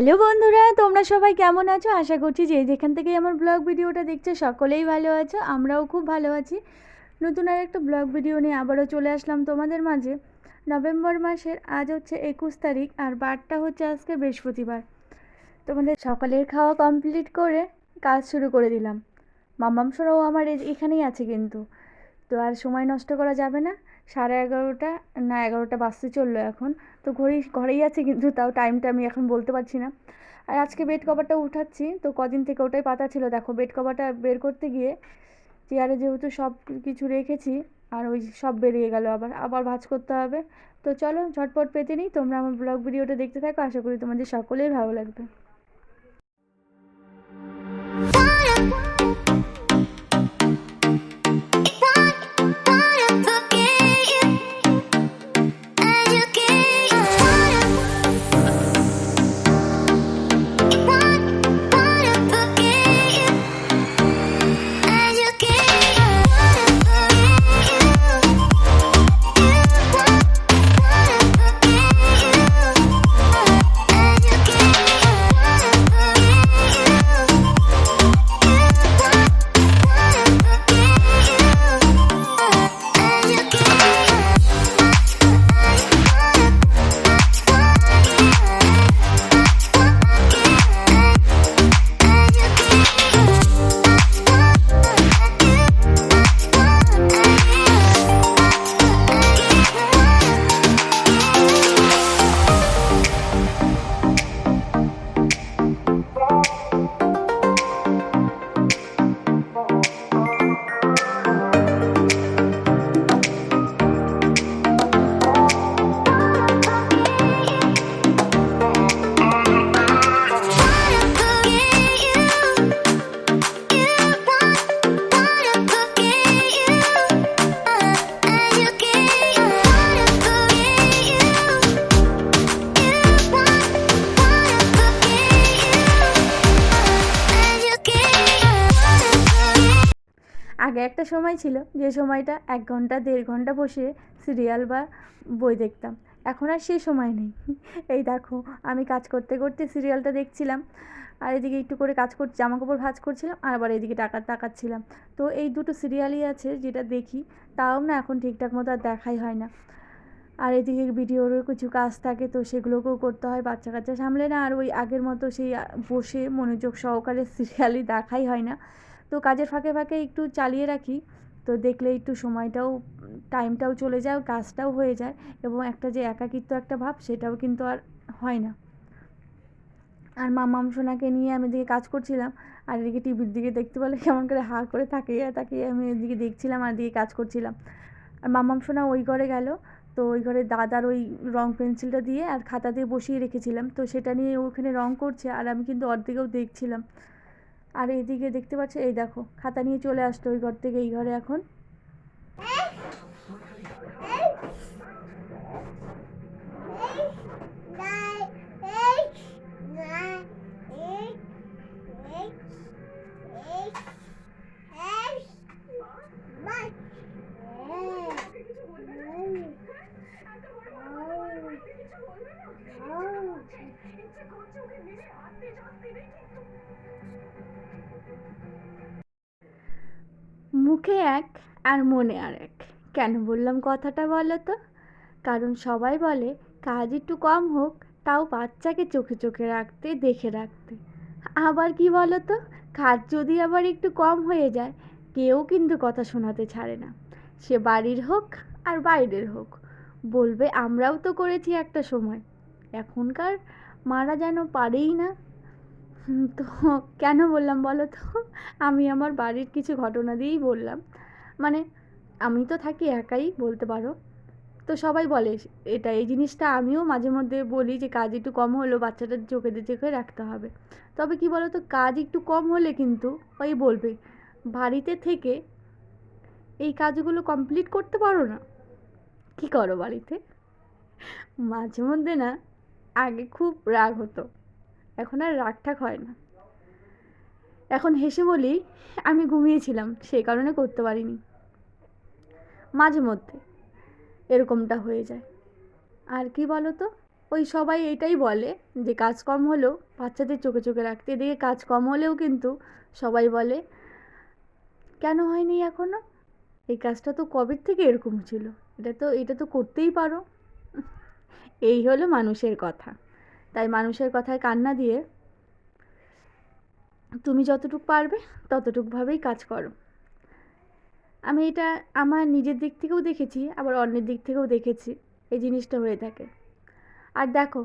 Hello বন্ধুরা, তোমরা সবাই কেমন আছো? আশা করছি যে যেখান থেকে আমার ব্লগ ভিডিওটা দেখছো সকলেই ভালো আছো। আমরাও খুব ভালো আছি। নতুন আর একটা ব্লগ ভিডিও নিয়ে আবারও চলে আসলাম তোমাদের মাঝে। নভেম্বর মাসের আজ হচ্ছে 21 তারিখ আর বারটা হচ্ছে আজকে বৃহস্পতিবার। তোমাদের সকালের খাওয়া কমপ্লিট করে কাজ শুরু করে দিলাম। মাম্মাম সোনাও আমার এখানেই আছে কিন্তু। তো আর সময় নষ্ট করা যাবে না। 11:30 না 11টা বাজতে চললো এখন। তো ঘরেই আছে কিন্তু তাও টাইমটা আমি এখন বলতে পারছি না। আর আজকে বেড কভারটা উঠাচ্ছি, তো কদিন থেকে ওটাই পাতা ছিল। দেখো বেড কভারটা বের করতে গিয়ে চেয়ারে যেহেতু সব কিছু রেখেছি আর ওই সব বেরিয়ে গেল, আবার আবার ভাঁজ করতে হবে। তো চলো ঝটপট পেতে নিই। তোমরা আমার ব্লগ ভিডিওটা দেখতে থাকো, আশা করি তোমাদের সকলেই ভালো লাগবে। আগে একটা সময় ছিল যে সময়টা 1 ঘন্টা 1.5 ঘন্টা বসে সিরিয়াল বা বই দেখতাম। এখন আর সেই সময় নেই। এই দেখো আমি কাজ করতে করতে সিরিয়ালটা দেখছিলাম আর এদিকে একটু করে কাজ করছি, জামাকাপড় ভাঁজ করছিলাম আর আবার এদিকে তাকাচ্ছিলাম। তো এই দুটো সিরিয়ালই আছে যেটা দেখি, তাও না এখন ঠিকঠাক মতো আর দেখাই হয় না। আর এদিকে ভিডিওরও কিছু কাজ থাকে, তো সেগুলোকেও করতে হয়, বাচ্চা কাচ্চা সামলে না আর ওই আগের মতো সেই বসে মনোযোগ সহকারে সিরিয়ালই দেখাই হয় না। তো কাজের ফাঁকে ফাঁকে একটু চালিয়ে রাখি, তো দেখলে একটু সময়টাও টাইমটাও চলে যায়, কাজটাও হয়ে যায় এবং একটা যে একাকিত্ব একটা ভাব সেটাও কিন্তু আর হয় না। আর মাম্মাম সোনাকে নিয়ে আমি এদিকে কাজ করছিলাম আর এদিকে টিভির দিকে দেখতে পেলে কেমন করে হাঁ করে তাকিয়ে তাকিয়ে আমি এদিকে দেখছিলাম আর এদিকে কাজ করছিলাম। আর মাম্মাম সোনা ওই ঘরে গেল, তো ওই ঘরে দাদার ওই রং পেন্সিলটা দিয়ে আর খাতা দিয়ে বসিয়ে রেখেছিলাম, তো সেটা নিয়ে ওখানে রং করছে আর আমি কিন্তু অর্ধেকেও দেখছিলাম। আর এইদিকে দেখতে পাচ্ছ, এই দেখো খাতা নিয়ে চলে আসতো ওই ঘর থেকে এই ঘরে এখন। মুখে এক আর মনে আর এক। কেন বললাম কথাটা বলো তো? কারণ সবাই বলে কাজ একটু কম হোক, তাও বাচ্চাকে চোখে চোখে রাখতে, দেখে রাখতে। আবার কি বলো তো, কাজ যদি আবার একটু কম হয়ে যায়, কেউ কিন্তু কথা শোনাতে ছাড়ে না। সে বাড়ির হোক আর বাইরের হোক, বলবে আমরাও তো করেছি একটা সময়। এখনকার মারা যেন পারেই না। তো কেন বললাম বলো তো? আমি আমার বাড়ির কিছু ঘটনা দিয়েই বললাম। মানে আমি তো থাকি একাই বলতে পারো। তো সবাই বলে এটা, এই জিনিসটা আমিও মাঝে মধ্যে বলি যে কাজ একটু কম হলেও বাচ্চাটার চোখে চোখে রাখতে হবে। তবে কি বলো তো, কাজ একটু কম হলে কিন্তু ওই বলবে বাড়িতে থেকে এই কাজগুলো কমপ্লিট করতে পারো না, কি করো বাড়িতে? মাঝে মধ্যে না আগে খুব রাগ হতো, এখন আর রাগ ঠাক হয় না। এখন হেসে বলি আমি ঘুমিয়েছিলাম সেই কারণে করতে পারিনি। মাঝে মধ্যে এরকমটা হয়ে যায়। আর কি বলো তো, ওই সবাই এটাই বলে যে কাজ কম হলেও বাচ্চাদের চোখে চোখে রাখতে, এদিকে কাজ কম হলেও কিন্তু সবাই বলে কেন হয়নি এখনও, এই কাজটা তো কবের থেকে এরকম ছিল, এটা তো করতেই পারো। এই হলো মানুষের কথা। তাই মানুষের কথায় কান্না দিয়ে তুমি যতটুকু পারবে ততটুকুভাবেই কাজ করো। আমি এটা আমার নিজের দিক থেকেও দেখেছি, আবার অন্যের দিক থেকেও দেখেছি এই জিনিসটা হয়ে থাকে। আর দেখো,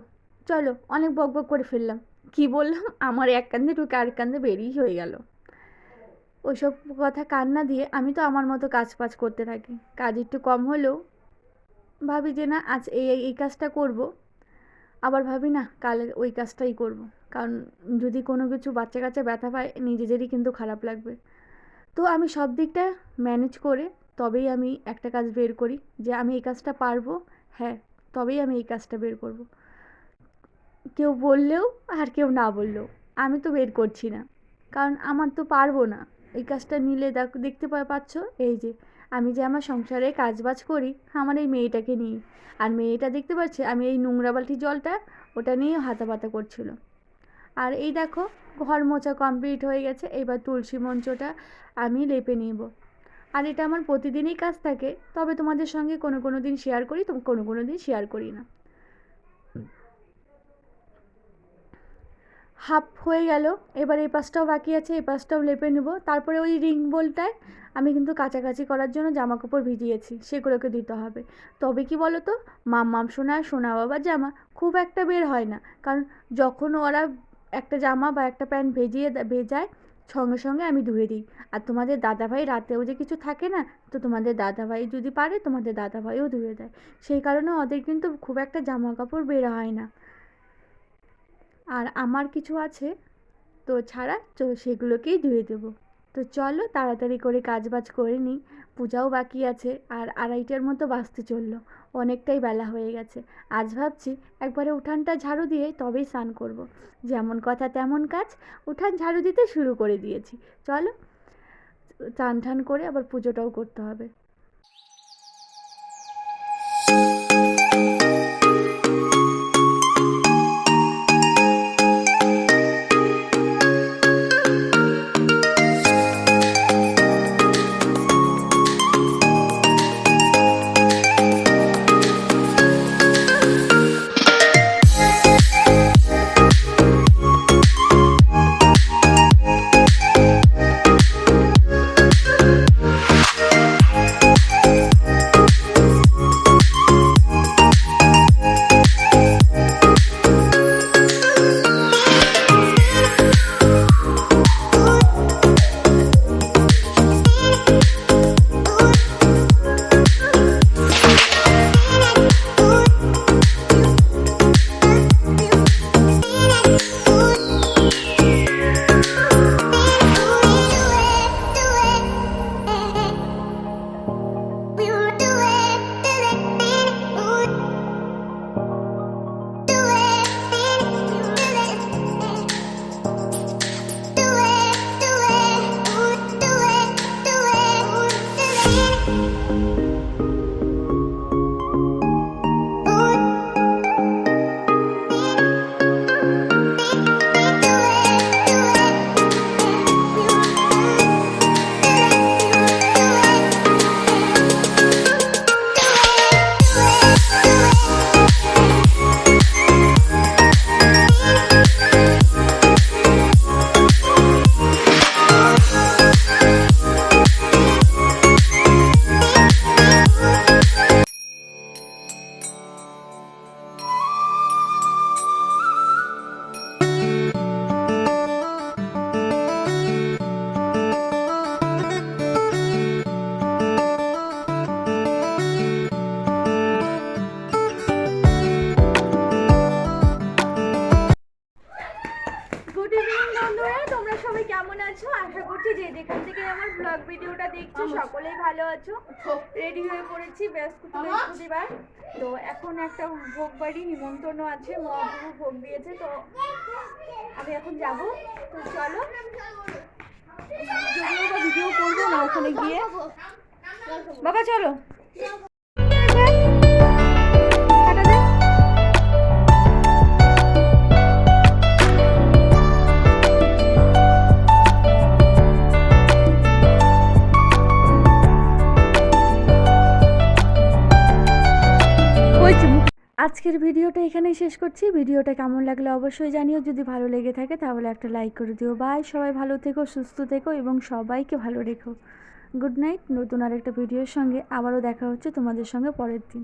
চলো অনেক বকবক করে ফেললাম, কি বললাম আমার এক কান্দে ঢুকে আরেক কান্দে বেরিয়ে হয়ে গেল। ওইসব কথা কান্না দিয়ে আমি তো আমার মতো কাজ করতে থাকি। কাজ একটু কম হলেও ভাবি যে না আজ এই কাজটা করব, আবার ভাবি না কাল ওই কাজটাই করব, কারণ যদি কোনো কিছু বাচ্চা কাচ্চা ব্যথা পায় নিজেদেরই কিন্তু খারাপ লাগবে। তো আমি সব দিকটা ম্যানেজ করে তবেই আমি একটা কাজ বের করি যে আমি এই কাজটা পারবো, হ্যাঁ তবেই আমি এই কাজটা বের করব। কেউ বললেও আর কেউ না বললেও আমি তো বের করছি না, কারণ আমার তো পারবো না এই কাজটা নিলে। দেখতে পাচ্ছ এই যে আমি যে আমার সংসারে কাজবাজ করি আমার এই মেয়েটাকে নিয়ে, আর মেয়েটা দেখতে পাচ্ছে আমি এই নোংরা বালতি জলটা ওটা নিয়ে হাতাপাতা করছিল। আর এই দেখো ঘর মোছা কমপ্লিট হয়ে গেছে, এবার তুলসী মঞ্চটা আমি লেপে নেব। আর এটা আমার প্রতিদিনই কাজ থাকে, তবে তোমাদের সঙ্গে কোনো দিন শেয়ার করি, তো কোনো দিন শেয়ার করি না। হাফ হয়ে গেল, এবার এই পাশটাও বাকি আছে, এই পাশটাও লেপে নেব। তারপরে ওই রিং বোলটায় আমি কিন্তু কাছাকাছি করার জন্য জামা কাপড় ভিজিয়েছি, সেগুলোকে দিতে হবে। তবে কি বলো তো, মাম্মাম সোনা বাবার জামা খুব একটা বের হয় না, কারণ যখন ওরা একটা জামা বা একটা প্যান্ট ভেজায় সঙ্গে সঙ্গে আমি ধুয়ে দিই। আর তোমাদের দাদাভাই রাতেও যে কিছু থাকে না, তো তোমাদের দাদাভাই যদি পারে তোমাদের দাদাভাইও ধুয়ে দেয়, সেই কারণে ওদের কিন্তু খুব একটা জামা কাপড় বের হয় না। আর আমার কিছু আছে তো ছাড়া, তো সেগুলোকেই ধুয়ে দেবো। তো চলো তাড়াতাড়ি করে কাজবাজ করে নিই, পূজাও বাকি আছে, আর 2:30টার মতো বাজতে চললো, অনেকটাই বেলা হয়ে গেছে। আজ ভাবছি একবারে উঠানটা ঝাড়ু দিয়ে তবেই স্নান করব। যেমন কথা তেমন কাজ, উঠান ঝাড়ু দিতে শুরু করে দিয়েছি। চলো স্নান টান করে আবার পুজোটাও করতে হবে। আশা করছি যে যেখান থেকে আমার ব্লগ ভিডিওটা দেখছো সকলেই ভালো আছো। রেডি হয়ে পড়েছি বৃহস্পতিবার, তো এখন একটা ভোগ বাড়ি নিমন্ত্রণ আছে, মহাপ্রভু ভোগ দিয়েছে, তো আমি এখন যাব। তো চলো, যদিও বা ভিডিও করবো না ওখানে গিয়ে, বাবা চলো। আজকের ভিডিওটা এখানেই শেষ করছি। ভিডিওটা কেমন লাগলো অবশ্যই জানিও। যদি ভালো লেগে থাকে তাহলে একটা লাইক করে দিও। বাই, সবাই ভালো থেকো, সুস্থ থেকো এবং সবাইকে ভালো রেখো। Good night. নতুন আরেকটা ভিডিওর সঙ্গে আবারও দেখা হচ্ছে তোমাদের সঙ্গে পরের দিন।